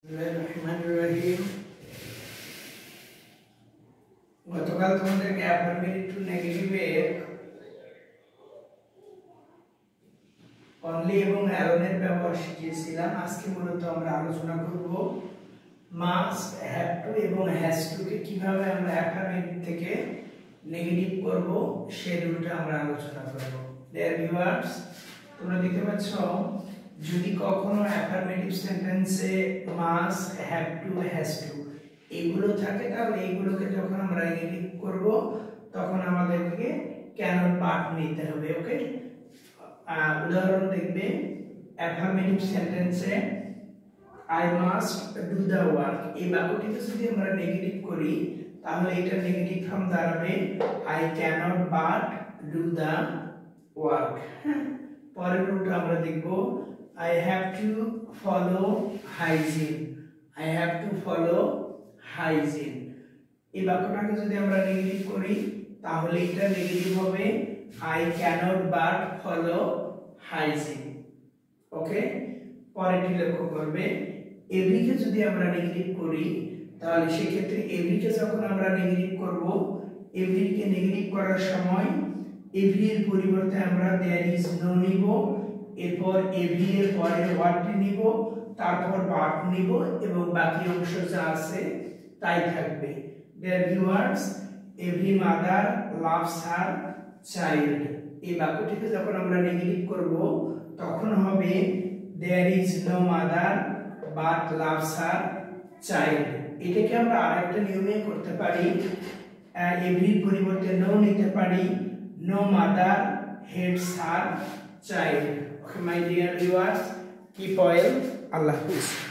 রহিম। গতকাল তোমাদেরকে affirmative two নেগেটিভের only এবং অ্যালোনের ব্যবহার শিখিয়েছিলাম। আজকে মূলত আমরা আলোচনা করব মাস্ট, হ্যাভ টু এবং হ্যাজ টু কে কিভাবে আমরা অ্যাফার্মেটিভ থেকে নেগেটিভ করব সেই রুলটা আমরা আলোচনা করব। ডিয়ার ভিউয়ার্স, তোমরা দেখতে পাচ্ছ যদি কখনো অ্যাফার্মেটিভ সেন্টেন্সে must, have to, has to এগুলো থাকে তাহলে এইগুলোকে যখন আমরা নেগেটিভ করব তখন আমাদেরকে ক্যানট পার্ট নিতে হবে। ওকে, উদাহরণ দেখবে অ্যাফার্মেটিভ সেন্টেন্সে I must do the work, এই বাক্যটিকে যদি আমরা নেগেটিভ করি তাহলে এটা নেগেটিভ ফর্ম দাঁড়াবে I cannot but do the work. পরের রুলটা আমরা দেখব I have to follow hygiene. I have to follow hygiene. এই বাক্যটাকে যদি আমরা নেগেটিভ করি তাহলে এটা নেগেটিভ হবে I cannot but follow hygiene. ওকে, পরেরটি লক্ষ্য করবে every কে যদি আমরা নেগেটিভ করি তাহলে সেই ক্ষেত্রে every কে যখন আমরা নেগেটিভ করব every কে নেগেটিভ করার সময় every এর পরিবর্তে আমরা there is no নিব, এরপর এভরি এর পরে ওয়ার্ডটি নিব, তারপর বাট নিব এবং বাকি অংশ যা আছে তাই থাকবে। Dear viewers, every mother loves her child, এই বাক্যটিকে যখন আমরা নেগেটিভ করব তখন হবে there is no mother but loves her child. এটাকে আমরা আরেকটা নিয়মে করতে পারি, এভরির পরিবর্তে নো নিতে পারি, no mother hates her child. Okay, my dear viewers, keep oil. Allah Hafiz.